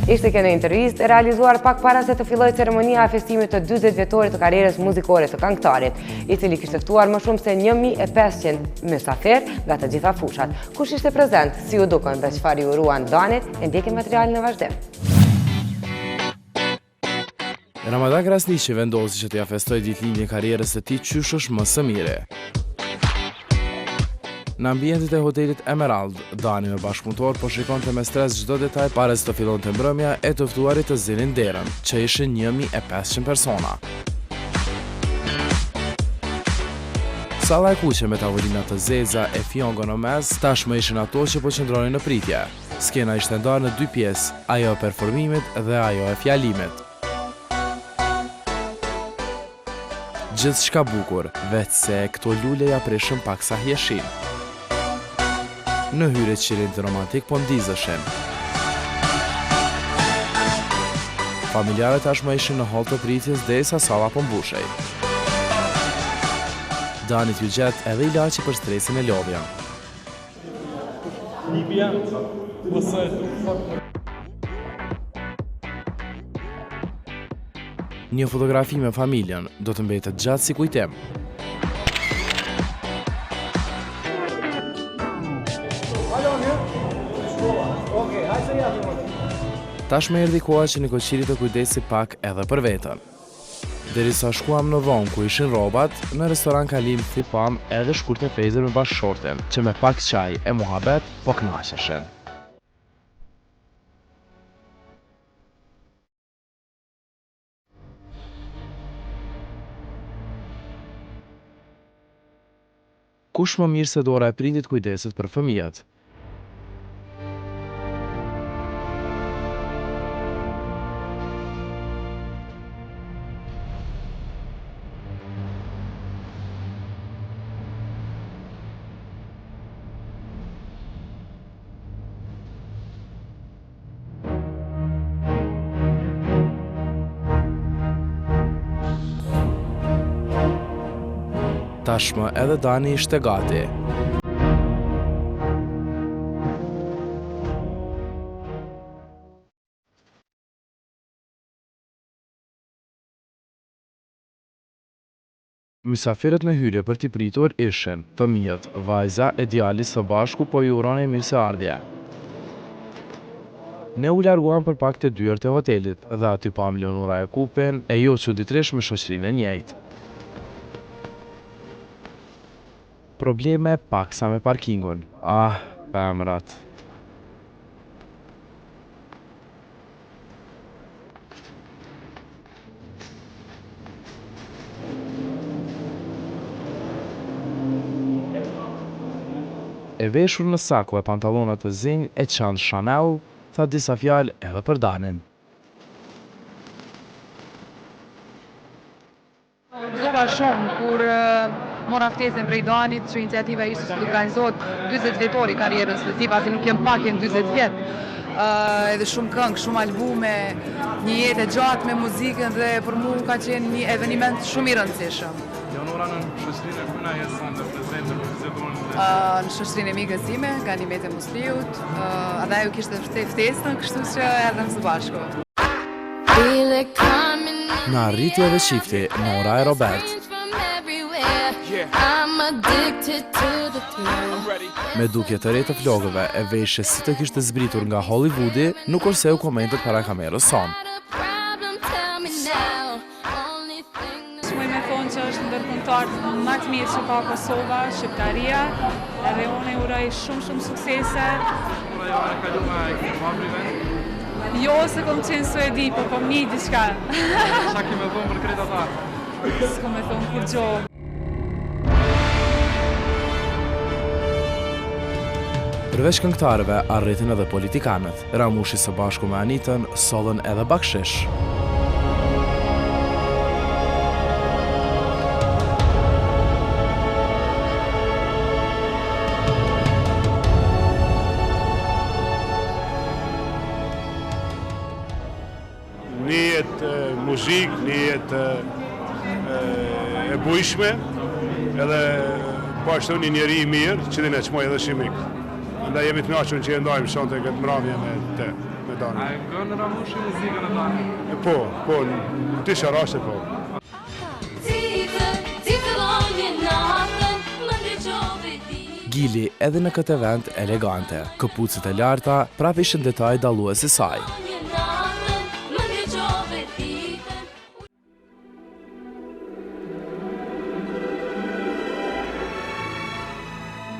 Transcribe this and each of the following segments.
Ishte kjo në intervistë e realizuar pak para se të filloj ceremonia e festimit të 40 vjetorit të karrierës muzikore të këngëtarit, i cili kishte ftuar më shumë se 1500 mysafir nga të gjitha fushat. Kush ishte prezent, si u dukën dhe çfarë i uruan Danit, e ndjekim materialin në vazhdim. Ramadan Krasniqi vendosi që t'ja festoj ditëlindjen e karrierës së tij qysh është më së miri. Në ambientit e hotelit Emerald, Dani me bashkëpunëtor po shikonte me stres çdo detaj para se të fillonte mbrëmja e të ftuarit të zinin derën, që ishin 1500 persona. Salla e kuqe me tavolina të zeza e fjongo në mes tashmë ishin ato që po qëndronin në pritje. Skena ishte ndarë në 2 pjesë, ajo e performimit dhe ajo e fjalimit. Gjithçka bukur, veç se këto lule ja prishën paksa hieshin. Në hyrje qirin të romantik po ndizeshin. Familjarët tashmë ishin në hall të pritjes derisa salla po mbushej. Danit ju gjet edhe ilaçi për stresin e lodhjen. Një fotografi me familjen do të mbetet gjatë si kujtim. Tashmë erdhi koha që Nikoqiri të kujdesi pak edhe për veten. Derisa shkuam në dhomë ku ishin rrobat, në restoran Kalim thipam edhe shkurt e fejzer me bashkëshorten, që me pak çaj e muhabet po kënaqeshin. Kush më mirë se dora e prindit kujdeset për fëmijët? Tashmë edhe Dani ishte gati. Mysafirët në hyrje për t'i pritur ishin fëmijët, vajza e djali së bashku po i uronin mirëseardhje. Ne u larguam për pak të dyert e hotelit dhe aty pam Leonora e Kupin e jo çuditërisht me shoqërinë e njëjtë. Probleme paksa me parkingun. Femrat. E veshur në sako e pantallonat të zinj e çantë Chanel, tha disa fjalë edhe për Danin. Gëzova shumë kur mora ftesën prej Danit që iniciativa ishte që të organizohet 40 vjetori karrierës së tij, pasi nuk jem pak, jem 40 vjet. Edhe shumë këngë, shumë albume, një jetë e gjatë me muzikën dhe për mua ka qenë një eveniment shumë i rëndësishëm. Leonora në shoqërinë e kuna jeson dhe prezente për vizitorën në shoqërinë e mikës time, Ganimete Musliut, edhe ajo kishte ftesën, kështu që erdhëm së bashku. Në arritje dhe qifti, Nora e Robert. Me dukje të re të flogëve e veshje si të kishte zbritur nga Hollywoodi, nuk orseu komentet para kamerës son. Shmoj me thonë që është ndërkombëtar më të mirë që ka Kosova, Shqiptaria, edhe unë i uroj shumë suksese. Jo se kom qenë Suedi, po kom një diçka. Qa ki me thonë për krejt ata? S'kom me thonë kur gjo. Përveç këngëtarëve, arritën edhe politikanët. Ramushi së bashku me Anitën sollën edhe bakshish. Një jetë muzikë, një jetë e bujshme, edhe po ashtu një njeri i mirë që din e qmoj edhe shimik. Nda jemi të nashun që e ndajmë sonte këtë mravje me Dani. Dani. A e gënë Ramushi muzikën e Dani? Po, në tisha raste po. Gili edhe në këtë event elegante, këpucët e larta prap ishin detaj dallues i saj.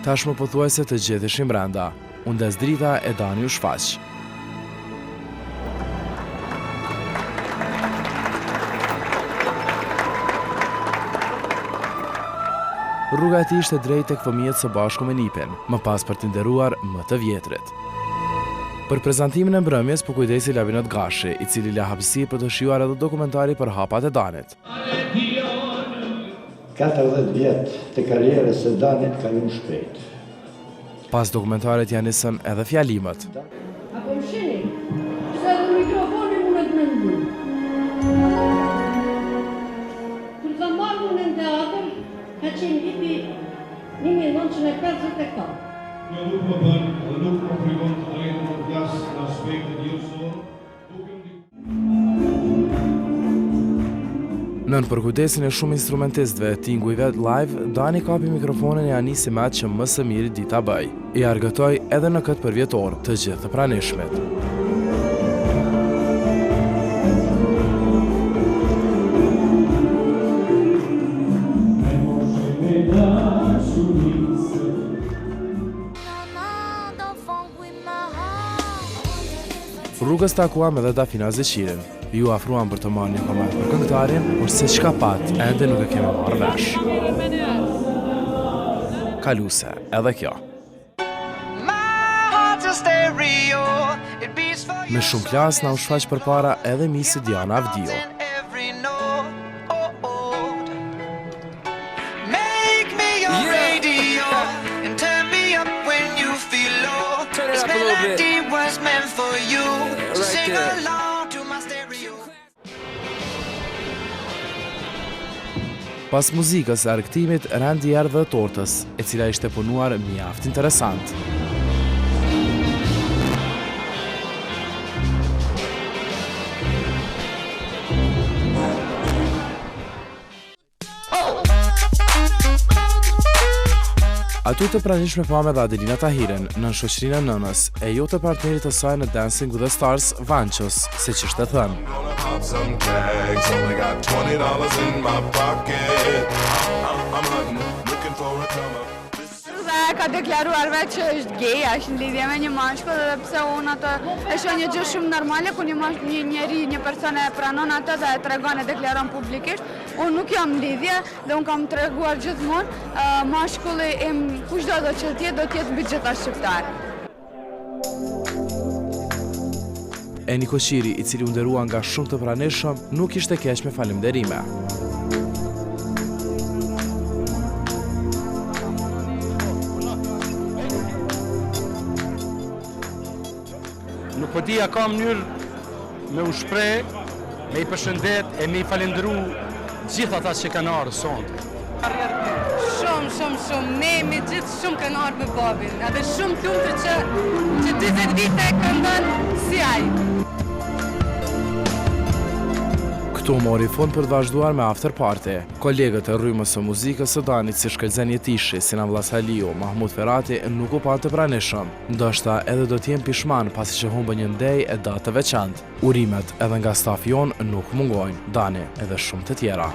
Tashmë pothuajse të gjithë ishin brenda, u ndes drita e Dani u shfaq. Rruga e tij ishte drejt tek fëmijët së bashku me nipin, më pas për të nderuar më të vjetrit. Për prezantimin e mbrëmjes po kujdesi Labinot Gashi, i cili la hapësirë për të shijuar edhe dokumentari për hapat e Danit. 40 vjet të karrierës së Danit kalon shpejt. Pas dokumentarit janë nisën edhe fjalimet. Apo më shini, se edhe mikrofoni mundet me ndu. Kur të marrë unë në teatr, ka qenë viti 1954. Kjo nuk më bën dhe nuk më frikon të drejtën të flas në aspektet jetësor, Nën për kujdesin e shumë instrumentistëve e tingujve live, Dani kapi mikrofonin e anisi me atë që më së miri di ta bëj. I argëtoj edhe në këtë përvjetor të gjithë të pranishmit. Rrugës takuam edhe Dafina Zeqirin. Ju afruan për të marrë një koment për këngëtarin, por se çka pat, ende nuk e kemi marrë vesh. Kaluse, edhe kjo. Me shumë klas na u shfaq përpara edhe misi Diana Avdio. Pas muzikës e argëtimit, rendi erdhë dhe tortës, e cila ishte punuar mjaft interesant. Aty të pranishme pame dhe Adelina Tahiren, në shoqërinë e nënës, e jo të partnerit të saj në Dancing with the Stars, Vanqës, se që shte thënë. Ka deklaruar vetë që është gay, është në lidhje me një mashkull, dhe pse unë atë e shoh një gjë shumë normale, ku një njeri, një person e pranon atë dhe e tregon e deklaron publikisht. Unë nuk jam në lidhje dhe unë kam treguar gjithmonë, mashkulli im kushdo do që do t'jetë mbi gjitha shqiptar. Eni Koqiri, i cili u nderua nga shumë të pranishëm, nuk ishte keq me falënderime. Nuk po dia ka mënyrë me u shpreh, me i përshëndet e me i falendëru gjithë ata që kanë ardhur sonte. Shumë, ne me gjithë shumë kanë ardhur me babin, edhe shumë të lumtur që 40 vite këndon si ai. Këtu mori fund për të vazhduar me after party. Kolegët e rrymës së muzikës së Danit si Shkëlzen Jetishi, Sinan Vllashaliu, Mahmud Ferrati nuk u panë të pranishëm. Ndoshta edhe do t'jem pishman pasi që humbën një ndej e datë të veçantë. Urimet edhe nga stafi jon nuk mungojnë, Dani edhe shumë të tjera.